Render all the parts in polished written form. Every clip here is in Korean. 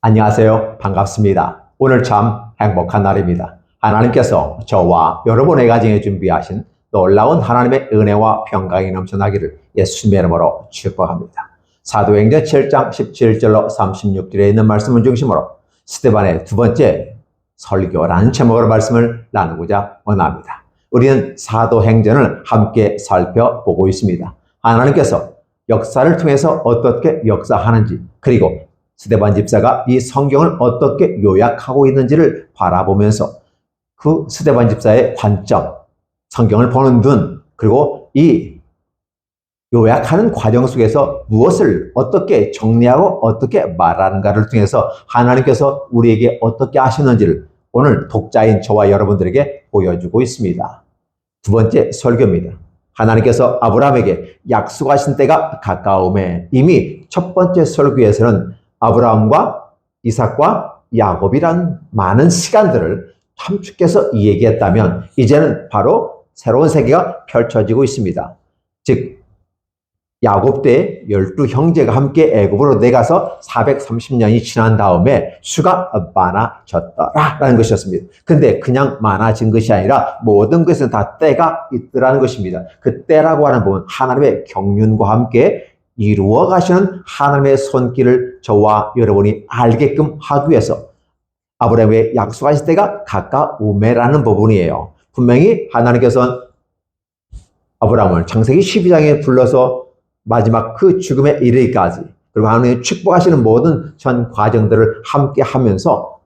안녕하세요. 반갑습니다. 오늘 참 행복한 날입니다. 하나님께서 저와 여러분의 가정에 준비하신 놀라운 하나님의 은혜와 평강이 넘쳐나기를 예수님의 이름으로 축복합니다. 사도행전 7장 17절로 36절에 있는 말씀을 중심으로 스데반의 두 번째 설교라는 제목으로 말씀을 나누고자 원합니다. 우리는 사도행전을 함께 살펴보고 있습니다. 하나님께서 역사를 통해서 어떻게 역사하는지, 그리고 스데반 집사가 이 성경을 어떻게 요약하고 있는지를 바라보면서 그 스데반 집사의 관점, 성경을 보는 눈, 그리고 이 요약하는 과정 속에서 무엇을 어떻게 정리하고 어떻게 말하는가를 통해서 하나님께서 우리에게 어떻게 하시는지를 오늘 독자인 저와 여러분들에게 보여주고 있습니다. 두 번째 설교입니다. 하나님께서 아브라함에게 약속하신 때가 가까움에, 이미 첫 번째 설교에서는 아브라함과 이삭과 야곱이란 많은 시간들을 함축해서 얘기했다면, 이제는 바로 새로운 세계가 펼쳐지고 있습니다. 즉 야곱 때 12형제가 함께 애굽으로 내가서 430년이 지난 다음에 수가 많아졌더라라는 것이었습니다. 근데 그냥 많아진 것이 아니라 모든 것은 다 때가 있더라는 것입니다. 그 때라고 하는 부분, 하나님의 경륜과 함께 이루어 가시는 하나님의 손길을 저와 여러분이 알게끔 하기 위해서 아브라함의 약속하실 때가 가까움에라는 부분이에요. 분명히 하나님께서는 아브라함을 창세기 12장에 불러서 마지막 그 죽음에 이르기까지, 그리고 하나님이 축복하시는 모든 전 과정들을 함께 하면서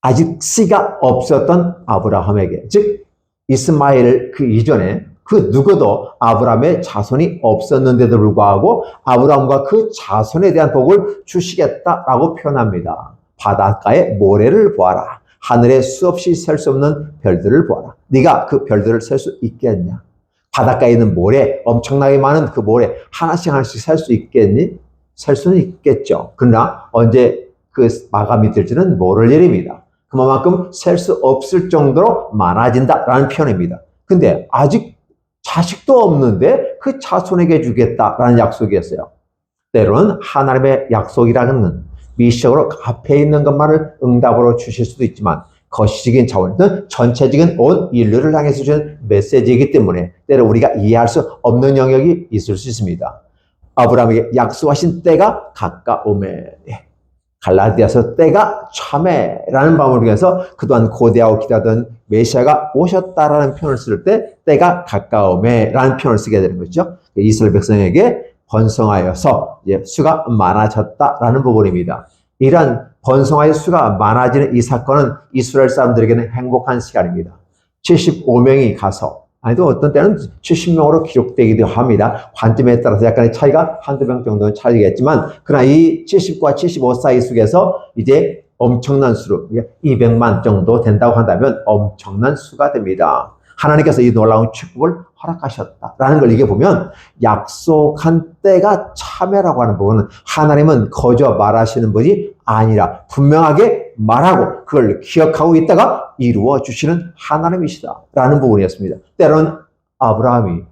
아직 씨가 없었던 아브라함에게, 즉 이스마엘 그 이전에 그 누구도 아브라함의 자손이 없었는데도 불구하고 아브라함과 그 자손에 대한 복을 주시겠다라고 표현합니다. 바닷가의 모래를 보아라. 하늘에 수없이 셀 수 없는 별들을 보아라. 네가 그 별들을 셀 수 있겠냐? 바닷가에 있는 모래, 엄청나게 많은 그 모래 하나씩 하나씩 셀 수 있겠니? 셀 수는 있겠죠. 그러나 언제 그 마감이 될지는 모를 일입니다. 그만큼 셀 수 없을 정도로 많아진다라는 표현입니다. 근데 아직 자식도 없는데 그 자손에게 주겠다라는 약속이었어요. 때로는 하나님의 약속이라는 건 미적으로 앞에 있는 것만을 응답으로 주실 수도 있지만, 거시적인 차원에서는 전체적인 온 인류를 향해서 주는 메시지이기 때문에 때로 우리가 이해할 수 없는 영역이 있을 수 있습니다. 아브라함에게 약속하신 때가 가까움에, 갈라디아서 때가 참에라는 방법을 통해서 그동안 고대하고 기다던 메시아가 오셨다라는 표현을 쓸 때 때가 가까움에라는 표현을 쓰게 되는 거죠. 이스라엘 백성에게 번성하여서 수가 많아졌다라는 부분입니다. 이러한 번성하여 수가 많아지는 이 사건은 이스라엘 사람들에게는 행복한 시간입니다. 75명이 가서, 아니도 어떤 때는 70명으로 기록되기도 합니다. 관점에 따라서 약간의 차이가 한두 명 정도는 차이겠지만, 그러나 이 70과 75 사이 속에서 이제 엄청난 수로 200만 정도 된다고 한다면 엄청난 수가 됩니다. 하나님께서 이 놀라운 축복을 허락하셨다라는 걸 이게 보면, 약속한 때가 참여라고 하는 부분은 하나님은 거저 말하시는 분이 아니라 분명하게 말하고 그걸 기억하고 있다가 이루어 주시는 하나님이시다라는 부분이었습니다. 때로는 아브라함이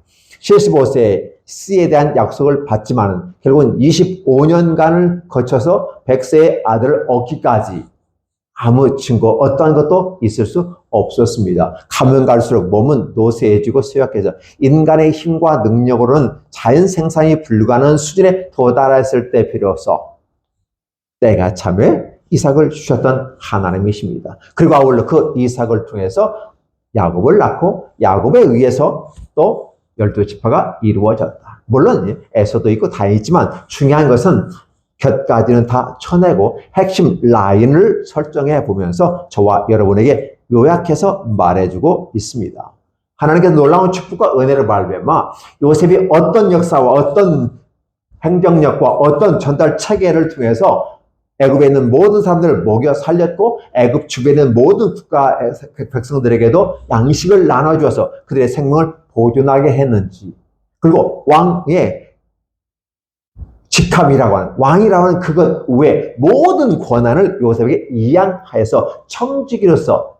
75세에 씨에 대한 약속을 받지만 결국은 25년간을 거쳐서 100세의 아들을 얻기까지 아무 증거 어떠한 것도 있을 수 없었습니다. 가면 갈수록 몸은 노쇠해지고 쇠약해져 인간의 힘과 능력으로는 자연 생산이 불가능한 수준에 도달했을 때 비로소 때가 참에 이삭을 주셨던 하나님이십니다. 그리고 아울러 그 이삭을 통해서 야곱을 낳고 야곱에 의해서 또 12지파가 이루어졌다. 물론 에서도 있고 다 있지만 중요한 것은 곁까지는 다 쳐내고 핵심 라인을 설정해 보면서 저와 여러분에게 요약해서 말해주고 있습니다. 하나님께서 놀라운 축복과 은혜를 발휘하며 요셉이 어떤 역사와 어떤 행정력과 어떤 전달 체계를 통해서 애굽에 있는 모든 사람들을 먹여 살렸고 애굽 주변에 있는 모든 국가의 백성들에게도 양식을 나눠주어서 그들의 생명을 보존하게 했는지, 그리고 왕의 직함이라고 하는, 왕이라고 하는 그것 외에 모든 권한을 요셉에게 이양하여서 청지기로서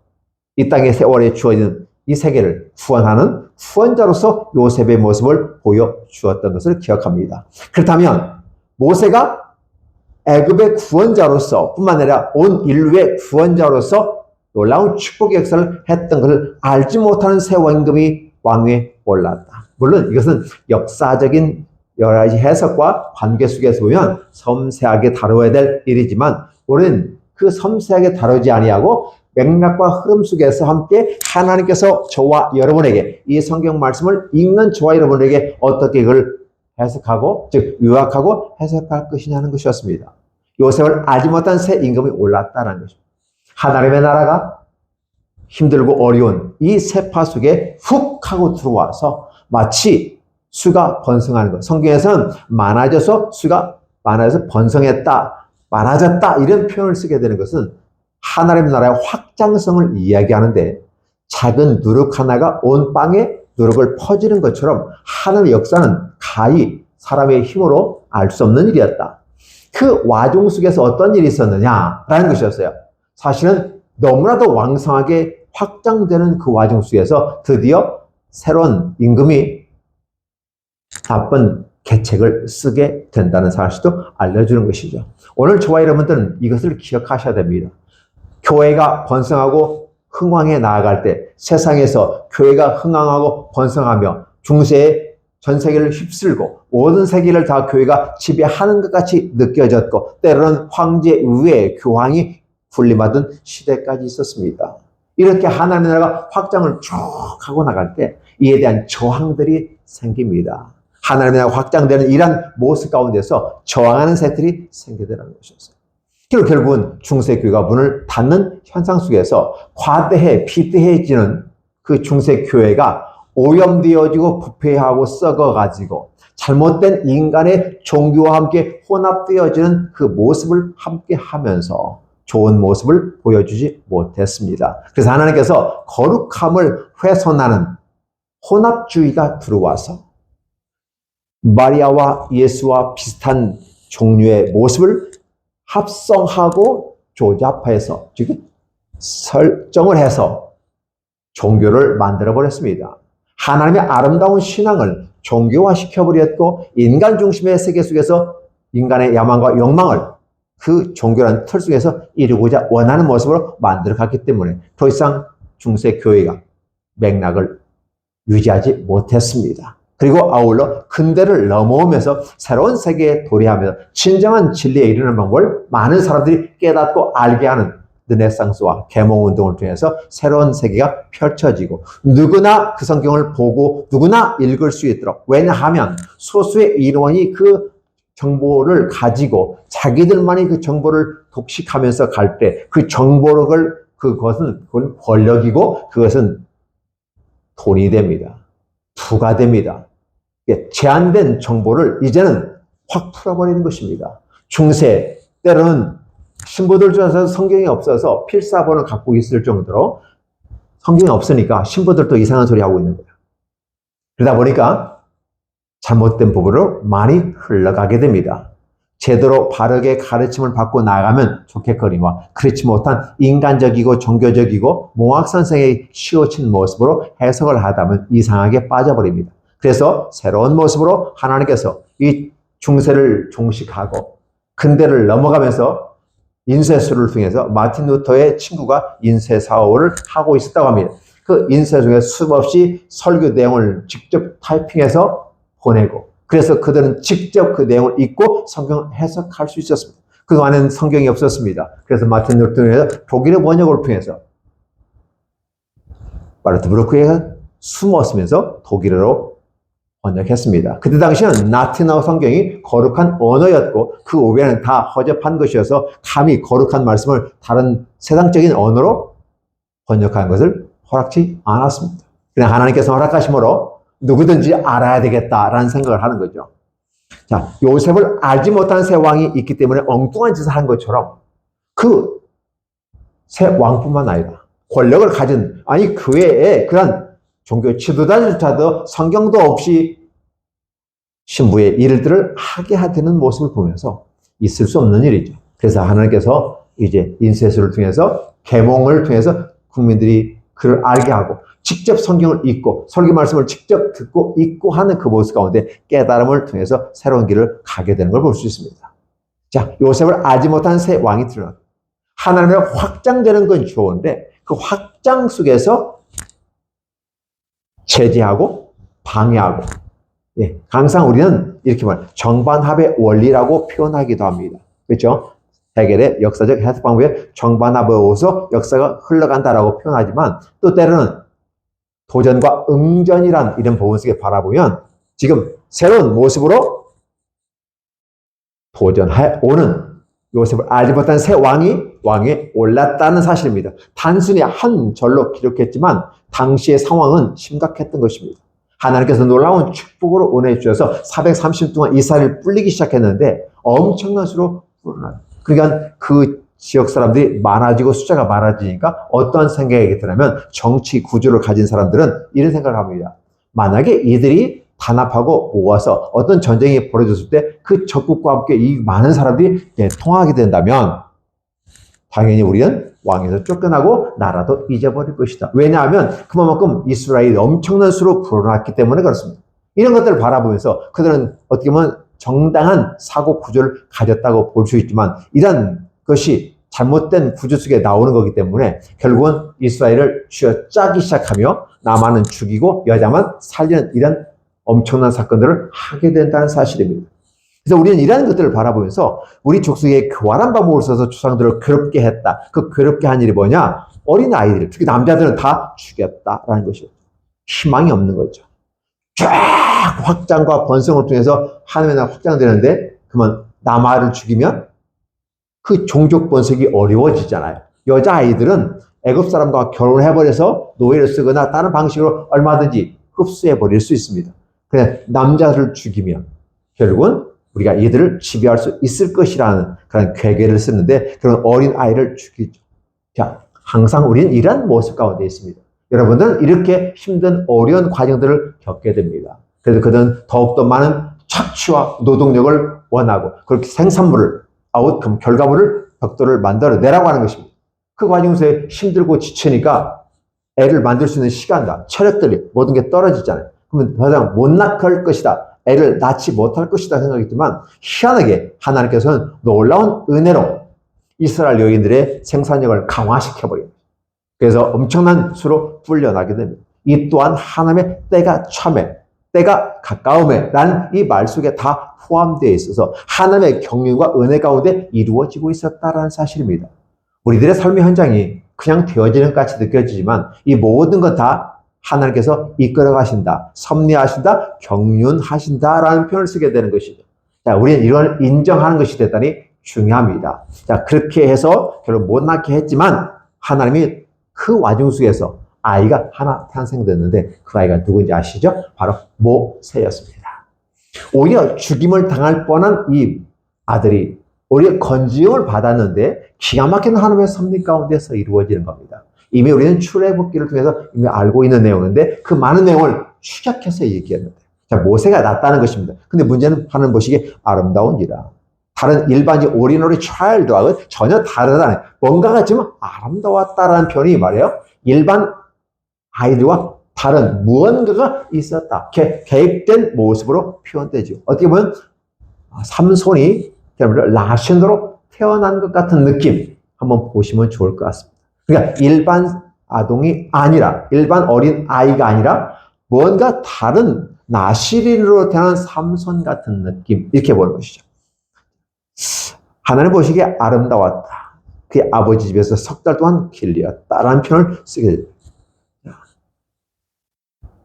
이 땅의 세월에 주어진 이 세계를 구원하는 후원자로서 요셉의 모습을 보여주었던 것을 기억합니다. 그렇다면 모세가 애굽의 구원자로서 뿐만 아니라 온 인류의 구원자로서 놀라운 축복의 역사를 했던 것을 알지 못하는 새 임금이 왕위에 올랐다. 물론 이것은 역사적인 여러 가지 해석과 관계 속에서 보면 섬세하게 다뤄야 될 일이지만 우리는 그 섬세하게 다루지 아니하고 맥락과 흐름 속에서 함께 하나님께서 저와 여러분에게 이 성경 말씀을 읽는 저와 여러분에게 어떻게 이걸 해석하고 즉 요약하고 해석할 것이냐는 것이었습니다. 요셉을 알지 못한 새 임금이 올랐다는 것입니다. 하나님의 나라가 힘들고 어려운 이 세파 속에 훅 하고 들어와서 마치 수가 번성하는 것. 성경에서는 많아져서 수가 많아져서 번성했다, 많아졌다 이런 표현을 쓰게 되는 것은 하나님 나라의 확장성을 이야기하는데 작은 누룩 하나가 온 땅에 누룩을 퍼지는 것처럼 하나님의 역사는 가히 사람의 힘으로 알 수 없는 일이었다. 그 와중 속에서 어떤 일이 있었느냐라는 것이었어요. 사실은 너무나도 왕성하게 확장되는 그 와중 속에서 드디어 새로운 임금이 나쁜 계책을 쓰게 된다는 사실도 알려주는 것이죠. 오늘 저와 여러분들은 이것을 기억하셔야 됩니다. 교회가 번성하고 흥왕해 나아갈 때 세상에서 교회가 흥왕하고 번성하며 중세에 전 세계를 휩쓸고 모든 세계를 다 교회가 지배하는 것 같이 느껴졌고 때로는 황제 위에 교황이 군림하던 시대까지 있었습니다. 이렇게 하나님의 나라가 확장을 쭉 하고 나갈 때 이에 대한 저항들이 생깁니다. 하나님의 나라가 확장되는 이러한 모습 가운데서 저항하는 세들이 생기더라는 것이었어요. 그리고 결국은 중세교회가 문을 닫는 현상 속에서 과대해 비대해지는 그 중세교회가 오염되어지고 부패하고 썩어가지고 잘못된 인간의 종교와 함께 혼합되어지는 그 모습을 함께 하면서 좋은 모습을 보여주지 못했습니다. 그래서 하나님께서 거룩함을 훼손하는 혼합주의가 들어와서 마리아와 예수와 비슷한 종류의 모습을 합성하고 조잡해서 즉 설정을 해서 종교를 만들어버렸습니다. 하나님의 아름다운 신앙을 종교화 시켜버렸고 인간 중심의 세계 속에서 인간의 야망과 욕망을 그 종교라는 틀 속에서 이루고자 원하는 모습으로 만들어갔기 때문에 더 이상 중세교회가 맥락을 유지하지 못했습니다. 그리고 아울러 근대를 넘어오면서 새로운 세계에 도래하면서 진정한 진리에 이르는 방법을 많은 사람들이 깨닫고 알게 하는 르네상스와 계몽운동을 통해서 새로운 세계가 펼쳐지고 누구나 그 성경을 보고 누구나 읽을 수 있도록 왜냐하면 소수의 인원이 그 정보를 가지고 자기들만이 그 정보를 독식하면서 갈 때 그 정보력을 그건 권력이고 그것은 돈이 됩니다. 부가 됩니다. 제한된 정보를 이제는 확 풀어버리는 것입니다. 중세 때로는 신부들 중에서 성경이 없어서 필사본을 갖고 있을 정도로 성경이 없으니까 신부들도 이상한 소리 하고 있는 거예요. 그러다 보니까 잘못된 부분으로 많이 흘러가게 됩니다. 제대로 바르게 가르침을 받고 나가면 좋겠거니와 그렇지 못한 인간적이고 종교적이고 몽학선생의 치우친 모습으로 해석을 하다면 이상하게 빠져버립니다. 그래서 새로운 모습으로 하나님께서 이 중세를 종식하고 근대를 넘어가면서 인쇄술을 통해서 마틴 루터의 친구가 인쇄 사업을 하고 있었다고 합니다. 그 인쇄 중에 수없이 설교 내용을 직접 타이핑해서 보내고 그래서 그들은 직접 그 내용을 읽고 성경을 해석할 수 있었습니다. 그동안에는 성경이 없었습니다. 그래서 마틴 루터는 독일어 번역을 통해서 바르트브루크에 숨었으면서 독일어로 번역했습니다. 그때 당시에는 라틴어 성경이 거룩한 언어였고 그 외에는 다 허접한 것이어서 감히 거룩한 말씀을 다른 세상적인 언어로 번역한 것을 허락치 않았습니다. 그냥 하나님께서 허락하심으로 누구든지 알아야 되겠다라는 생각을 하는 거죠. 자, 요셉을 알지 못한 새 왕이 있기 때문에 엉뚱한 짓을 한 것처럼 그 새 왕뿐만 아니라 권력을 가진 아니 그 외에 그런 종교 지도자조차도 성경도 없이 신부의 일들을 하게 되는 모습을 보면서 있을 수 없는 일이죠. 그래서 하나님께서 이제 인쇄술을 통해서 계몽을 통해서 국민들이 그를 알게 하고 직접 성경을 읽고 설교 말씀을 직접 듣고 읽고 하는 그 모습 가운데 깨달음을 통해서 새로운 길을 가게 되는 걸 볼 수 있습니다. 자, 요셉을 알지 못한 새 왕이 드러나. 하나님의 확장되는 건 좋은데 그 확장 속에서 제재하고 방해하고, 예, 항상 우리는 이렇게 말 정반합의 원리라고 표현하기도 합니다. 그렇죠? 해겔의 역사적 해석 방법에 정반합으로서 역사가 흘러간다라고 표현하지만 또 때로는 도전과 응전이란 이런 부분 속에 바라보면 지금 새로운 모습으로 도전해 오는 요셉을 알지 못한 새 왕에 올랐다는 사실입니다. 단순히 한 절로 기록했지만 당시의 상황은 심각했던 것입니다. 하나님께서 놀라운 축복으로 은혜 주셔서 430 동안 이스라엘을 뿔리기 시작했는데 엄청난 수로 불어나요. 그러니까 그 지역 사람들이 많아지고 숫자가 많아지니까 어떤 생각이 드냐면 정치 구조를 가진 사람들은 이런 생각을 합니다. 만약에 이들이 단합하고 모아서 어떤 전쟁이 벌어졌을 때 그 적국과 함께 이 많은 사람들이 통하게 된다면 당연히 우리는 왕에서 쫓겨나고 나라도 잊어버릴 것이다. 왜냐하면 그만큼 이스라엘이 엄청난 수로 불어났기 때문에 그렇습니다. 이런 것들을 바라보면서 그들은 어떻게 보면 정당한 사고 구조를 가졌다고 볼 수 있지만 이런 것이 잘못된 구조 속에 나오는 거기 때문에 결국은 이스라엘을 쥐어짜기 시작하며 남한은 죽이고 여자만 살리는 이런 엄청난 사건들을 하게 된다는 사실입니다. 그래서 우리는 이러한 것들을 바라보면서 우리 족속에 교활한 방법을 써서 조상들을 괴롭게 했다. 그 괴롭게 한 일이 뭐냐? 어린 아이들, 특히 남자들은 다 죽였다라는 것이죠. 희망이 없는 거죠. 쫙 확장과 번성을 통해서 하나님의 나라가 확장되는데 그러면 남아를 죽이면 그 종족 번식이 어려워지잖아요. 여자아이들은 애굽 사람과 결혼해버려서 노예를 쓰거나 다른 방식으로 얼마든지 흡수해버릴 수 있습니다. 그냥 남자를 죽이면 결국은 우리가 이들을 지배할 수 있을 것이라는 그런 괴계를 쓰는데 그런 어린 아이를 죽이죠. 자, 항상 우리는 이런 모습 가운데 있습니다. 여러분들은 이렇게 힘든 어려운 과정들을 겪게 됩니다. 그래서 그들은 더욱더 많은 착취와 노동력을 원하고 그렇게 생산물을 아웃컴 결과물을 벽돌을 만들어내라고 하는 것입니다. 그 과정에서 힘들고 지치니까 애를 만들 수 있는 시간과 체력들이 모든 게 떨어지잖아요. 그러면 더 이상 못 낳을 것이다. 애를 낳지 못할 것이다 생각했지만 희한하게 하나님께서는 놀라운 은혜로 이스라엘 여인들의 생산력을 강화시켜버립니다. 그래서 엄청난 수로 불려나게 됩니다. 이 또한 하나님의 때가 참에, 때가 가까움에 라는 이 말 속에 다 포함되어 있어서 하나님의 경륜과 은혜 가운데 이루어지고 있었다는 사실입니다. 우리들의 삶의 현장이 그냥 되어지는 것 같이 느껴지지만 이 모든 것 다 하나님께서 이끌어 가신다, 섭리하신다, 경륜하신다라는 표현을 쓰게 되는 것이죠. 자, 우리는 이걸 인정하는 것이 대단히 중요합니다. 자, 그렇게 해서 결국 못 낳게 했지만 하나님이 그 와중 속에서 아이가 하나 탄생됐는데 그 아이가 누구인지 아시죠? 바로 모세였습니다. 오히려 죽임을 당할 뻔한 이 아들이 오히려 건지음을 받았는데 기가 막힌 하나님의 섭리 가운데서 이루어지는 겁니다. 이미 우리는 출애굽기를 통해서 이미 알고 있는 내용인데 그 많은 내용을 추적해서 얘기했는데 자, 모세가 낳았다는 것입니다. 근데 문제는 하나님 보시기에 아름다운지라. 다른 일반적 오리너리 차일드와는 전혀 다르다는 뭔가가 지금 아름다웠다라는 표현이 말이에요. 일반 아이들과 다른 무언가가 있었다. 계획된 모습으로 표현되죠. 어떻게 보면 삼손이 라신으로 태어난 것 같은 느낌 한번 보시면 좋을 것 같습니다. 그러니까 일반 아동이 아니라 일반 어린 아이가 아니라 뭔가 다른 나시린으로 태어난 삼손 같은 느낌 이렇게 보는 것이죠. 하나님 보시기에 아름다웠다. 그의 아버지 집에서 석 달 동안 길리었다라는 표현을 쓰게 됩니다.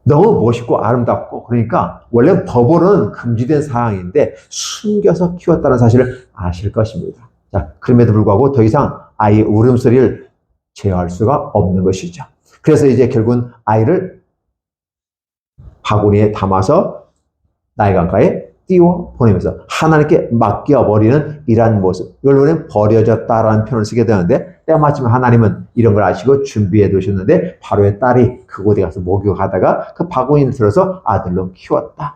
너무 멋있고 아름답고 그러니까 원래 법으로는 금지된 사항인데 숨겨서 키웠다는 사실을 아실 것입니다. 자, 그럼에도 불구하고 더 이상 아이의 울음소리를 제어할 수가 없는 것이죠. 그래서 이제 결국은 아이를 바구니에 담아서 나일강가에 띄워 보내면서 하나님께 맡겨버리는 이러한 모습. 이걸 우리는 버려졌다라는 표현을 쓰게 되는데 때마침 하나님은 이런 걸 아시고 준비해 두셨는데 바로의 딸이 그곳에 가서 목욕하다가 그 바구니를 들어서 아들로 키웠다.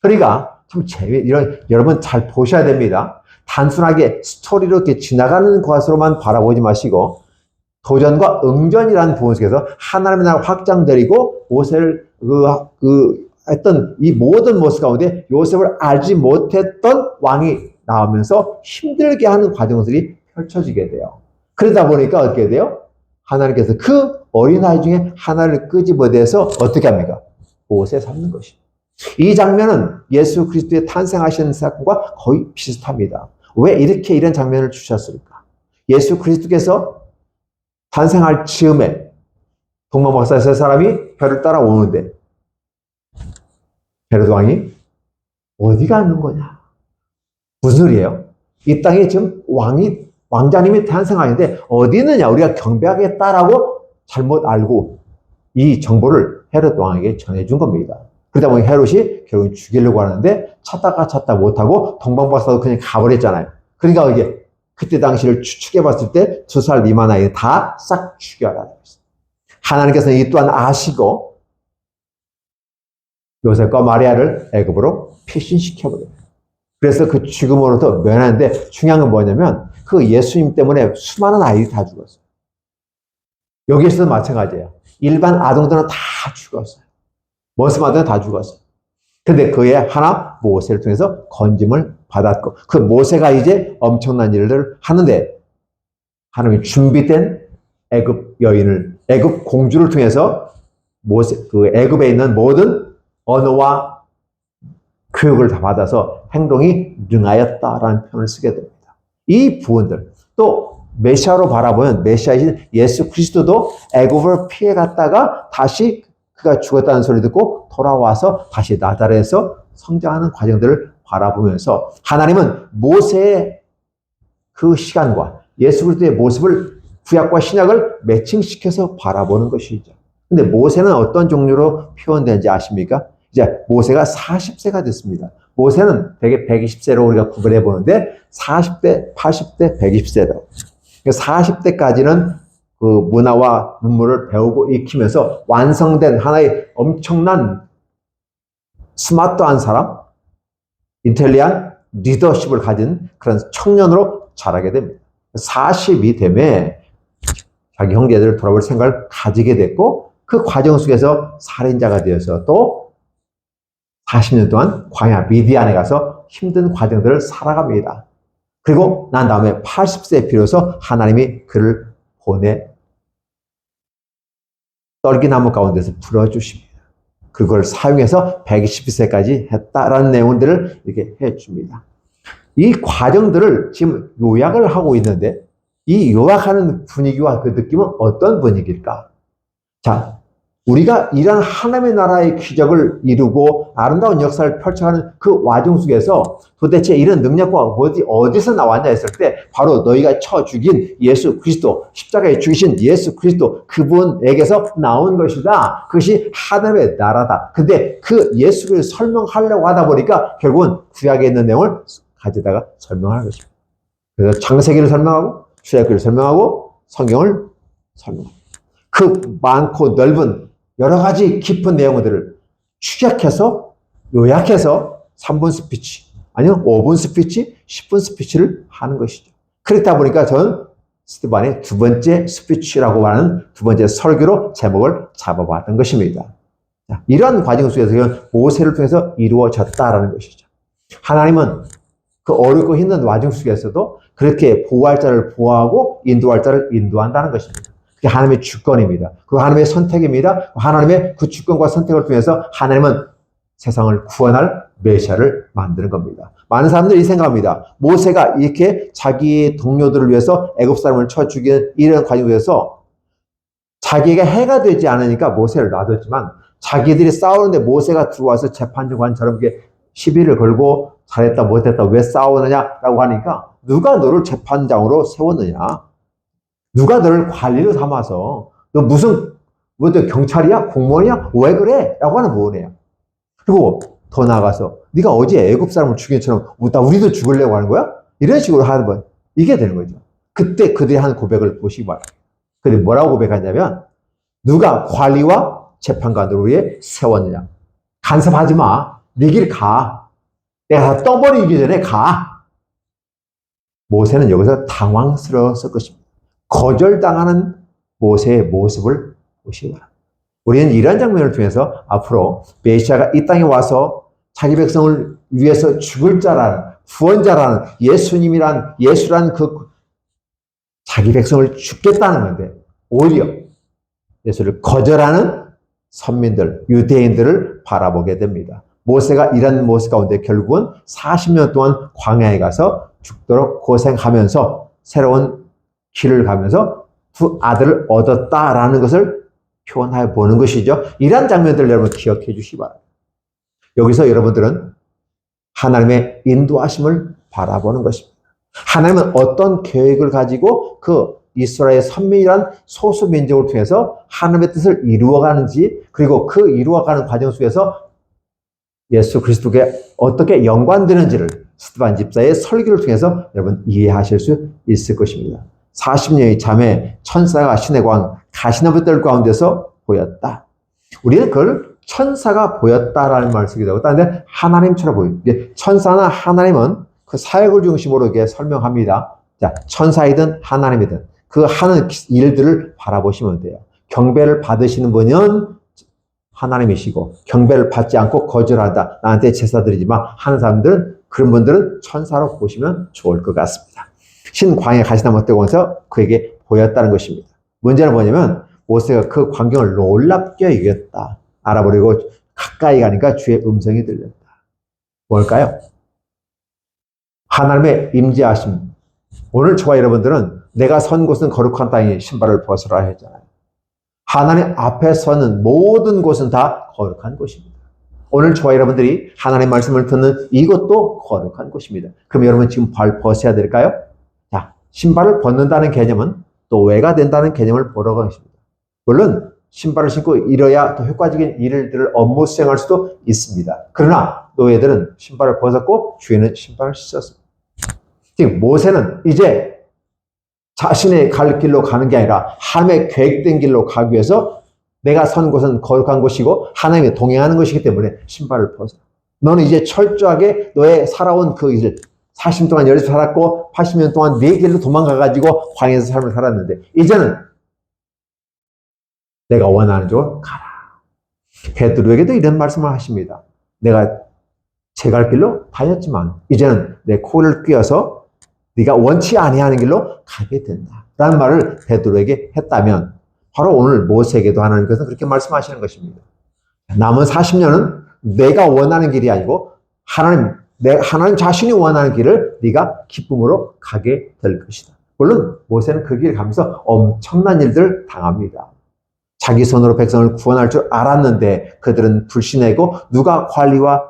그러니까 참 여러분 잘 보셔야 됩니다. 단순하게 스토리로 이렇게 지나가는 것으로만 바라보지 마시고 도전과 응전이라는 부분 속에서 하나님의 나라가 확장되고 모세를 했던 이 모든 모습 가운데 요셉을 알지 못했던 왕이 나오면서 힘들게 하는 과정들이 펼쳐지게 돼요. 그러다 보니까 어떻게 돼요? 하나님께서 그 어린아이 중에 하나를 끄집어내서 어떻게 합니까? 못에 삼는 것입니다. 이 장면은 예수 그리스도의 탄생하시는 사건과 거의 비슷합니다. 왜 이렇게 이런 장면을 주셨을까? 예수 그리스도께서 탄생할 즈음에 동방박사 세 사람이 별을 따라오는데 헤로드 왕이 어디 가는 거냐? 무슨 소리예요? 이 땅에 지금 왕자님이 탄생하는데 어디 있느냐? 우리가 경배하겠다라고 잘못 알고 이 정보를 헤롯 왕에게 전해준 겁니다. 그러다 보니 헤롯이 결국 죽이려고 하는데 찾다 못하고 동방박사도 그냥 가버렸잖아요. 그러니까 이게 그때 당시를 추측해 봤을 때 2살 미만 아이 다 싹 죽여라. 하나님께서는 이 또한 아시고 요셉과 마리아를 애굽으로 피신시켜버려요. 그래서 그 죽음으로부터 면하는데 중요한 건 뭐냐면 그 예수님 때문에 수많은 아이들이 다 죽었어요. 여기에서도 마찬가지예요. 일반 아동들은 다 죽었어요. 머슴 아동은 다 죽었어요. 근데 그의 하나 모세를 통해서 건짐을 받았고 그 모세가 이제 엄청난 일을 하는데 하나님이 준비된 애굽 여인을 애굽 공주를 통해서 그 애굽에 있는 모든 언어와 교육을 다 받아서 행동이 능하였다라는 표현을 쓰게 됩니다. 이 부분들 또 메시아로 바라보면 메시아이신 예수 그리스도도 애굽을 피해 갔다가 다시 그가 죽었다는 소리 듣고 돌아와서 다시 나사렛에서 성장하는 과정들을 바라보면서 하나님은 모세의 그 시간과 예수 그리스도의 모습을 구약과 신약을 매칭시켜서 바라보는 것이죠. 근데 모세는 어떤 종류로 표현되는지 아십니까? 이제 모세가 40세가 됐습니다. 모세는 대개 120세로 우리가 구별해 보는데 40대, 80대, 120세로. 40대까지는 그 문화와 문물을 배우고 익히면서 완성된 하나의 엄청난 스마트한 사람, 인텔리한 리더십을 가진 그런 청년으로 자라게 됩니다. 40이 되면 자기 형제들을 돌아볼 생각을 가지게 됐고 그 과정 속에서 살인자가 되어서 또 40년 동안 광야 미디안에 가서 힘든 과정들을 살아갑니다. 그리고 난 다음에 80세에 비로소 하나님이 그를 보내 떨기나무 가운데서 불어주십니다. 그걸 사용해서 120세까지 했다라는 내용들을 이렇게 해줍니다. 이 과정들을 지금 요약을 하고 있는데 이 요약하는 분위기와 그 느낌은 어떤 분위기일까? 자, 우리가 이런 하나님의 나라의 기적을 이루고 아름다운 역사를 펼쳐가는 그 와중 속에서 도대체 이런 능력과 어디서 나왔냐 했을 때 바로 너희가 쳐 죽인 예수 그리스도, 십자가에 죽이신 예수 그리스도 그분에게서 나온 것이다. 그것이 하나님의 나라다. 근데 그 예수 그리스도를 설명하려고 하다 보니까 결국은 구약에 있는 내용을 가져다가 설명하는 것입니다. 그래서 창세기를 설명하고 출애굽기를 설명하고 성경을 설명합니다. 그 많고 넓은 여러 가지 깊은 내용들을 축약해서 요약해서 3분 스피치 아니면 5분 스피치, 10분 스피치를 하는 것이죠. 그렇다 보니까 저는 스티반의 두 번째 스피치라고 하는 두 번째 설교로 제목을 잡아봤던 것입니다. 자, 이러한 과정 속에서 모세를 통해서 이루어졌다라는 것이죠. 하나님은 그 어렵고 힘든 와중 속에서도 그렇게 보호할 자를 보호하고 인도할 자를 인도한다는 것입니다. 그게 하나님의 주권입니다. 그리고 하나님의 선택입니다. 하나님의 그 주권과 선택을 통해서 하나님은 세상을 구원할 메시아를 만드는 겁니다. 많은 사람들이 생각합니다. 모세가 이렇게 자기의 동료들을 위해서 애굽 사람을 쳐 죽이는 이런 과정에서 자기에게 해가 되지 않으니까 모세를 놔뒀지만 자기들이 싸우는데 모세가 들어와서 재판정관처럼 이렇게 시비를 걸고 잘했다 못했다 왜 싸우느냐라고 하니까 누가 너를 재판장으로 세웠느냐? 누가 너를 관리로 삼아서 너 무슨 뭐 경찰이야? 공무원이야? 왜 그래? 라고 하는 부분이에요. 그리고 더 나아가서 네가 어제 애굽 사람을 죽인 것처럼 우리도 죽으려고 하는 거야? 이런 식으로 하는 거 이게 되는 거죠. 그때 그들이 하는 고백을 보시기 바랍니다. 그들이 뭐라고 고백하냐면 누가 관리와 재판관으로 위해 세웠느냐? 간섭하지 마. 네 길 가. 내가 다 떠버리기 전에 가. 모세는 여기서 당황스러웠을 것입니다. 거절당하는 모세의 모습을 보시기 바랍니다. 우리는 이런 장면을 통해서 앞으로 메시아가 이 땅에 와서 자기 백성을 위해서 죽을 자라는 구원자라는 예수라는 그 자기 백성을 죽겠다는 건데 오히려 예수를 거절하는 선민들, 유대인들을 바라보게 됩니다. 모세가 이런 모습 가운데 결국은 40년 동안 광야에 가서 죽도록 고생하면서 새로운 길을 가면서 두 아들을 얻었다라는 것을 표현해 보는 것이죠. 이러한 장면들을 여러분 기억해 주시기 바랍니다. 여기서 여러분들은 하나님의 인도하심을 바라보는 것입니다. 하나님은 어떤 계획을 가지고 그 이스라엘 선민이란 소수 민족을 통해서 하나님의 뜻을 이루어가는지, 그리고 그 이루어가는 과정 속에서 예수 그리스도께 어떻게 연관되는지를 스데반 집사의 설교를 통해서 여러분 이해하실 수 있을 것입니다. 40년의 잠에 천사가 신의 광 가시나무 뜰 가운데서 보였다. 우리는 그걸 천사가 보였다라는 말을 쓰기도 하고, 다른데 하나님처럼 보여요. 천사나 하나님은 그 사역을 중심으로 이렇게 설명합니다. 자, 천사이든 하나님이든 그 하는 일들을 바라보시면 돼요. 경배를 받으시는 분은 하나님이시고, 경배를 받지 않고 거절한다, 나한테 제사 드리지 마 하는 사람들은, 그런 분들은 천사로 보시면 좋을 것 같습니다. 신광야에 가시나무 떼고서 그에게 보였다는 것입니다. 문제는 뭐냐면 모세가 그 광경을 놀랍게 여겼다. 알아버리고 가까이 가니까 주의 음성이 들렸다. 뭘까요? 하나님의 임재하심. 오늘 저와 여러분들은 내가 선 곳은 거룩한 땅에 신발을 벗으라 했잖아요. 하나님 앞에 서는 모든 곳은 다 거룩한 곳입니다. 오늘 저와 여러분들이 하나님의 말씀을 듣는 이것도 거룩한 곳입니다. 그럼 여러분 지금 발 벗어야 될까요? 자, 신발을 벗는다는 개념은 노예가 된다는 개념을 보러 가십니다. 물론 신발을 신고 일어야 더 효과적인 일들을 업무 수행할 수도 있습니다. 그러나 노예들은 신발을 벗었고 주인은 신발을 씻었습니다. 지금 모세는 이제 자신의 갈 길로 가는 게 아니라 하나님의 계획된 길로 가기 위해서 내가 선 곳은 거룩한 곳이고 하나님이 동행하는 것이기 때문에 신발을 벗어. 너는 이제 철저하게 너의 살아온 그 일, 40년 동안 열심히 살았고 80년 동안 네 길로 도망가가지고 광야에서 삶을 살았는데 이제는 내가 원하는 쪽으로 가라. 베드로에게도 이런 말씀을 하십니다. 내가 제 갈 길로 다녔지만 이제는 내 코를 꿰어서 네가 원치 아니하는 길로 가게 된다 라는 말을 베드로에게 했다면 바로 오늘 모세에게도 하나님께서 그렇게 말씀하시는 것입니다. 남은 40년은 내가 원하는 길이 아니고 하나님 자신이 원하는 길을 네가 기쁨으로 가게 될 것이다. 물론 모세는 그 길을 가면서 엄청난 일들을 당합니다. 자기 손으로 백성을 구원할 줄 알았는데 그들은 불신하고 누가 관리와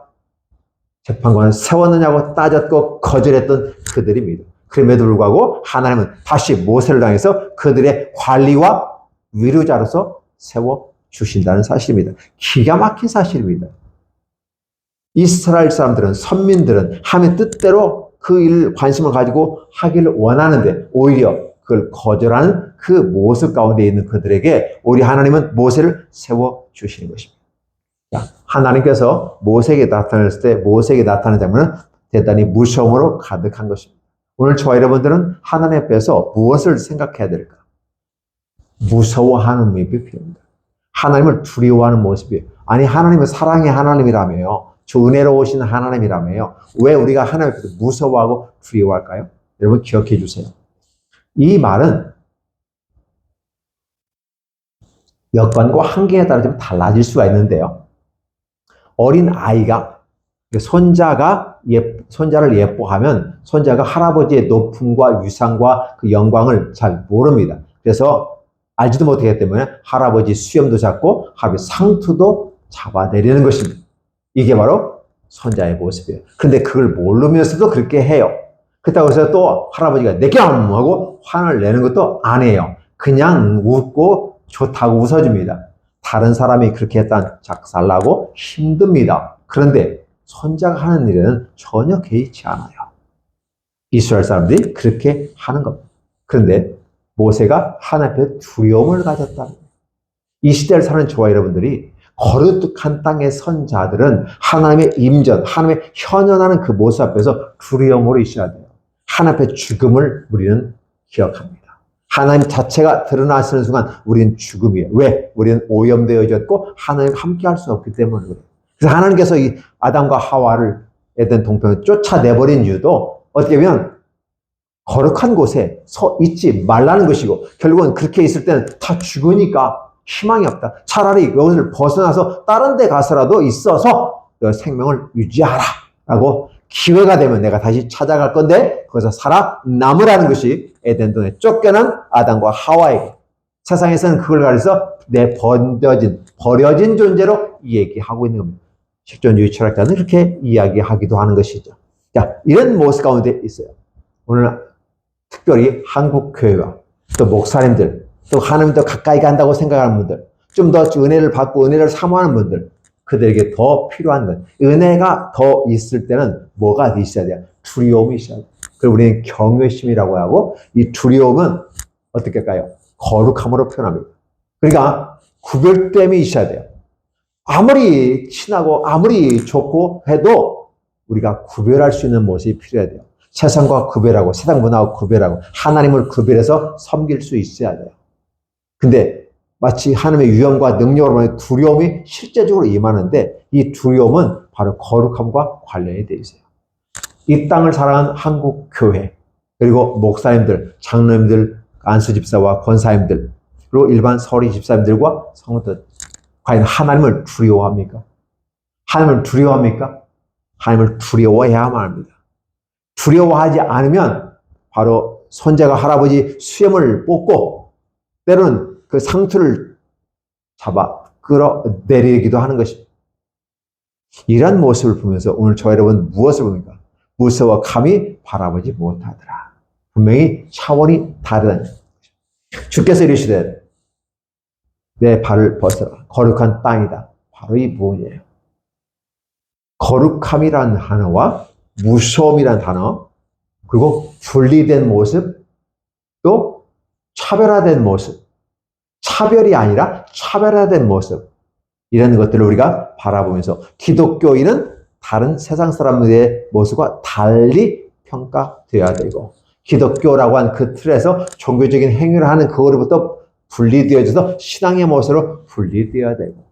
재판관을 세웠느냐고 따졌고 거절했던 그들입니다. 그럼에도 불구하고 하나님은 다시 모세를 당해서 그들의 관리와 위로자로서 세워주신다는 사실입니다. 기가 막힌 사실입니다. 이스라엘 사람들은, 선민들은 하나님의 뜻대로 그 일 관심을 가지고 하기를 원하는데 오히려 그걸 거절하는 그 모습 가운데 있는 그들에게 우리 하나님은 모세를 세워주시는 것입니다. 하나님께서 모세에게 나타났을 때 모세에게 나타난 장면은 대단히 무서움으로 가득한 것입니다. 오늘 저와 여러분들은 하나님 앞에서 무엇을 생각해야 될까? 무서워하는 모습이 필요합니다. 하나님을 두려워하는 모습이에요. 아니, 하나님은 사랑의 하나님이라며요. 저 은혜로우신 하나님이라며요. 왜 우리가 하나님 앞에서 무서워하고 두려워할까요? 여러분 기억해 주세요. 이 말은 여건과 환경에 따라 좀 달라질 수가 있는데요. 어린 아이가, 손자를 예뻐하면 손자가 할아버지의 높음과 위상과 그 영광을 잘 모릅니다. 그래서 알지도 못하기 때문에 할아버지 수염도 잡고 할아버지 상투도 잡아내리는 것입니다. 이게 바로 손자의 모습이에요. 그런데 그걸 모르면서도 그렇게 해요. 그렇다고 해서 또 할아버지가 내겸 하고 화를 내는 것도 안 해요. 그냥 웃고 좋다고 웃어줍니다. 다른 사람이 그렇게 했다는 작살나고 힘듭니다. 그런데 손자가 하는 일에는 전혀 개의치 않아요. 이스라엘 사람들이 그렇게 하는 겁니다. 그런데 모세가 하나님 앞에 두려움을 가졌다. 이 시대를 사는 저와 여러분들이 거룩한 땅에 선 자들은 하나님의 임전, 하나님의 현현하는 그 모습 앞에서 두려움으로 있어야 돼요. 하나님 앞에 죽음을 우리는 기억합니다. 하나님 자체가 드러나시는 순간 우리는 죽음이에요. 왜? 우리는 오염되어졌고 하나님과 함께 할 수 없기 때문에 그래요. 그래서 하나님께서 이 아담과 하와를 에덴 동편을 쫓아내버린 이유도 어떻게 보면 거룩한 곳에 서 있지 말라는 것이고, 결국은 그렇게 있을 때는 다 죽으니까 희망이 없다. 차라리 여기를 벗어나서 다른 데 가서라도 있어서 너 생명을 유지하라 라고, 기회가 되면 내가 다시 찾아갈 건데 거기서 살아남으라는 것이 에덴동에 쫓겨난 아담과 하와에게, 세상에서는 그걸 가려서 버려진 존재로 얘기하고 있는 겁니다. 식존주의 철학자는 그렇게 이야기하기도 하는 것이죠. 자, 이런 모습 가운데 있어요. 오늘 특별히 한국 교회와 또 목사님들, 또 하나님 더 가까이 간다고 생각하는 분들, 좀 더 은혜를 받고 은혜를 사모하는 분들, 그들에게 더 필요한 것, 은혜가 더 있을 때는 뭐가 있어야 돼요? 두려움이 있어야 돼요. 그걸 우리는 경외심이라고 하고, 이 두려움은 어떻게 할까요? 거룩함으로 표현합니다. 그러니까 구별됨이 있어야 돼요. 아무리 친하고 아무리 좋고 해도 우리가 구별할 수 있는 모습이 필요해야 돼요. 세상과 구별하고, 세상 문화와 구별하고, 하나님을 구별해서 섬길 수 있어야 돼요. 근데 마치 하나님의 위엄과 능력으로 두려움이 실제적으로 임하는데, 이 두려움은 바로 거룩함과 관련이 되어 있어요. 이 땅을 살아가는 한국 교회, 그리고 목사님들, 장로님들, 안수 집사와 권사님들, 그리고 일반 서리 집사님들과 성도들, 과연 하나님을 두려워합니까? 하나님을 두려워합니까? 하나님을 두려워해야만 합니다. 두려워하지 않으면 바로 손자가 할아버지 수염을 뽑고 때로는 그 상투를 잡아 끌어내리기도 하는 것입니다. 이런 모습을 보면서 오늘 저 여러분 무엇을 봅니까? 무서워 감히 바라보지 못하더라. 분명히 차원이 다르다는 것입니다. 주께서 이르시되 내 발을 벗어라. 거룩한 땅이다. 바로 이 부분이에요. 거룩함이라는 단어와 무서움이라는 단어, 그리고 분리된 모습, 또 차별화된 모습, 차별이 아니라 차별화된 모습, 이런 것들을 우리가 바라보면서 기독교인은 다른 세상 사람들의 모습과 달리 평가되어야 되고, 기독교라고 한 그 틀에서 종교적인 행위를 하는 그거로부터 분리되어져서 신앙의 모습으로 분리되어야 되고,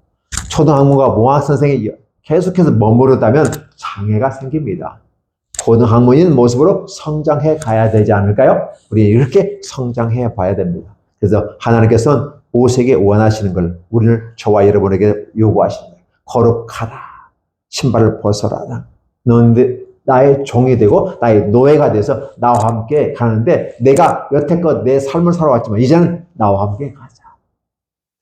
초등학문과 몽학선생이 계속해서 머무르다면 장애가 생깁니다. 고등학문인 모습으로 성장해 가야 되지 않을까요? 우리 이렇게 성장해 봐야 됩니다. 그래서 하나님께서는 오색에 원하시는 걸 우리를, 저와 여러분에게 요구하시는 거예요. 거룩하다. 신발을 벗어라. 너는 나의 종이 되고 나의 노예가 돼서 나와 함께 가는데, 내가 여태껏 내 삶을 살아왔지만 이제는 나와 함께 가자.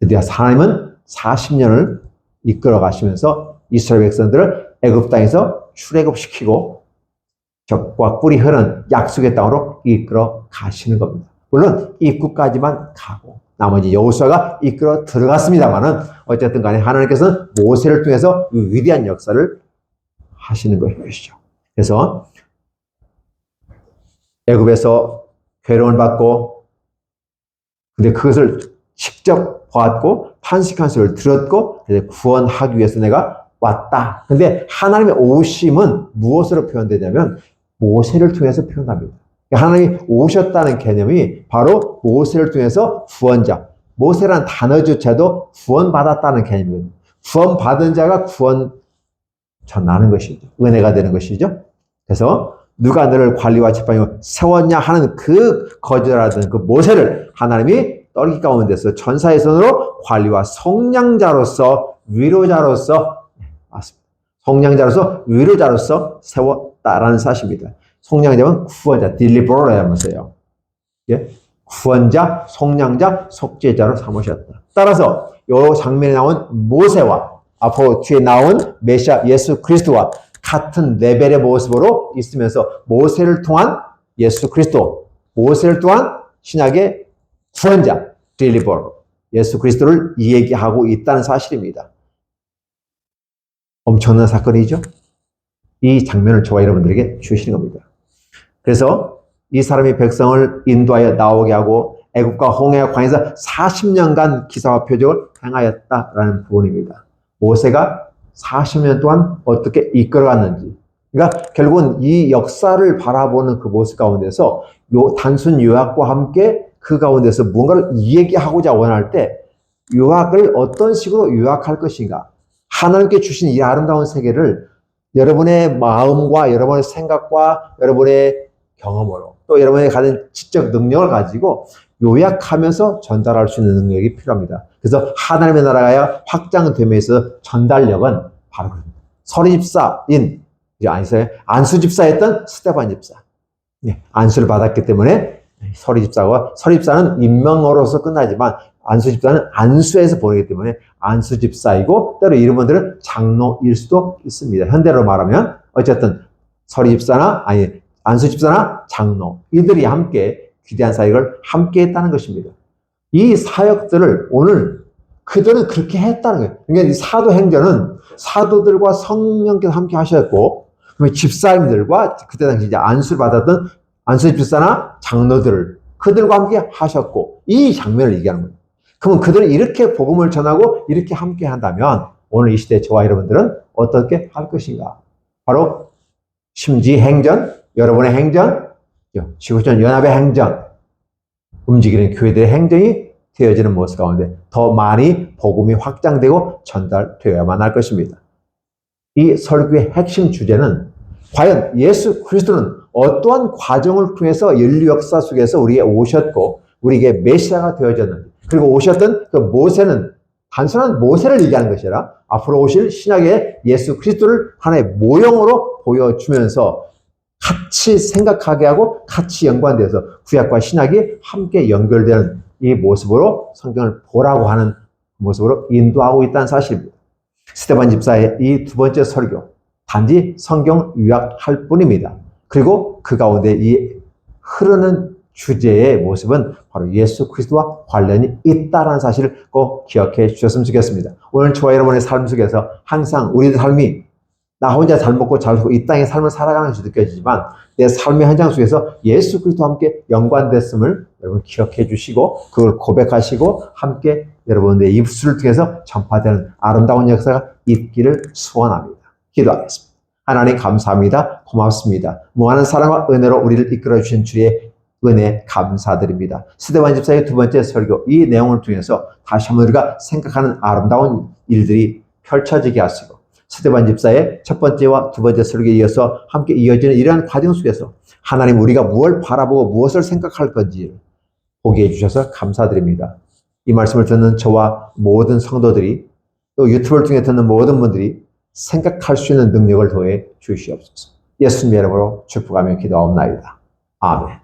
드디어 하나님은 40년을 이끌어 가시면서 이스라엘 백성들을 애굽 땅에서 출애굽시키고 젖과 꿀이 흐르는 약속의 땅으로 이끌어 가시는 겁니다. 물론 입구까지만 가고 나머지 여호수아가 이끌어 들어갔습니다만은, 어쨌든 간에 하나님께서는 모세를 통해서 위대한 역사를 하시는 것이죠. 그래서 애굽에서 괴로움을 받고, 근데 그것을 직접 보았고 탄식한 소리를 들었고, 구원하기 위해서 내가 왔다. 근데 하나님의 오심은 무엇으로 표현되냐면 모세를 통해서 표현합니다. 하나님이 오셨다는 개념이 바로 모세를 통해서 구원자, 모세라는 단어조차도 구원받았다는 개념이거든요. 구원받은 자가 구원 전하는 것이죠. 은혜가 되는 것이죠. 그래서 누가 너를 관리와 지팡이로 세웠냐 하는 그 거절하던 그 모세를 하나님이 떨기 가운데서 천사의 손으로 관리와 속량자로서, 위로자로서, 맞습니다. 속량자로서 위로자로서 세웠다라는 사실입니다. 속량자는 구원자, 딜리버러라면서요. 예? 구원자, 속량자, 속죄자로 삼으셨다. 따라서 이 장면에 나온 모세와 앞으로 뒤에 나온 메시아 예수 그리스도와 같은 레벨의 모습으로 있으면서, 모세를 통한 예수 그리스도, 모세를 통한 신약의 구원자, 딜리버러, 예수 그리스도를 얘기하고 있다는 사실입니다. 엄청난 사건이죠. 이 장면을 저와 여러분들에게 주시는 겁니다. 그래서 이 사람이 백성을 인도하여 나오게 하고 애굽과 홍해와 광야에서 40년간 기사와 표적을 행하였다라는 부분입니다. 모세가 40년 동안 어떻게 이끌어갔는지, 그러니까 결국은 이 역사를 바라보는 그 모습 가운데서 단순 요약과 함께 그 가운데서 무언가를 얘기하고자 원할 때 요약을 어떤 식으로 요약할 것인가, 하나님께 주신 이 아름다운 세계를 여러분의 마음과 여러분의 생각과 여러분의 경험으로 또 여러분의 가진 지적 능력을 가지고 요약하면서 전달할 수 있는 능력이 필요합니다. 그래서 하나님의 나라가 확장됨에서 전달력은 바로 그렇습니다. 서리집사인 안수집사였던 스데반 집사. 안수를 받았기 때문에 서리집사는 임명으로서 끝나지만 안수집사는 안수에서 보내기 때문에 안수집사이고 때로 이름원들은 장로일 수도 있습니다. 현대로 말하면 어쨌든 안수집사나 장로 이들이 함께 귀대한 사역을 함께 했다는 것입니다. 이 사역들을 오늘 그들은 그렇게 했다는 거예요. 그러니까 이 사도행전은 사도들과 성령께서 함께 하셨고 집사님들과 그때 당시 이제 안수를 받았던 안수집사나 장로들을 그들과 함께 하셨고 이 장면을 얘기하는 거예요. 그러면 그들은 이렇게 복음을 전하고 이렇게 함께 한다면 오늘 이 시대 저와 여러분들은 어떻게 할 것인가? 바로 심지행전, 여러분의 행전, 지구촌 연합의 행전, 움직이는 교회들의 행정이 되어지는 모습 가운데 더 많이 복음이 확장되고 전달되어야만 할 것입니다. 이 설교의 핵심 주제는 과연 예수 그리스도는 어떠한 과정을 통해서 인류 역사 속에서 우리에게 오셨고 우리에게 메시아가 되어졌는지 그리고 오셨던 그 모세는 단순한 모세를 얘기하는 것이 아니라 앞으로 오실 신약의 예수 그리스도를 하나의 모형으로 보여주면서 같이 생각하게 하고 같이 연관돼서 구약과 신약이 함께 연결되는 이 모습으로 성경을 보라고 하는 모습으로 인도하고 있다는 사실입니다. 스데반 집사의 이 두 번째 설교, 단지 성경 요약할 뿐입니다. 그리고 그 가운데 이 흐르는 주제의 모습은 바로 예수 그리스도와 관련이 있다는 사실을 꼭 기억해 주셨으면 좋겠습니다. 오늘 저와 여러분의 삶 속에서 항상 우리의 삶이 나 혼자 잘 먹고 잘 살고 이 땅의 삶을 살아가는 것이 느껴지지만 내 삶의 현장 속에서 예수 그리스도와 함께 연관됐음을 여러분 기억해 주시고 그걸 고백하시고 함께 여러분의 입술을 통해서 전파되는 아름다운 역사가 있기를 소원합니다. 기도하겠습니다. 하나님 감사합니다. 고맙습니다. 무한한 사랑과 은혜로 우리를 이끌어 주신 주의 은혜 감사드립니다. 스데반 집사의 두 번째 설교 이 내용을 통해서 다시 한번 우리가 생각하는 아름다운 일들이 펼쳐지게 하시고 스데반 집사의 첫 번째와 두 번째 설교에 이어서 함께 이어지는 이러한 과정 속에서 하나님 우리가 무엇을 바라보고 무엇을 생각할 건지 보게 해주셔서 감사드립니다. 이 말씀을 듣는 저와 모든 성도들이 또 유튜브를 통해 듣는 모든 분들이 생각할 수 있는 능력을 더해 주시옵소서. 예수님의 이름으로 축복하며 기도하옵나이다. 아멘.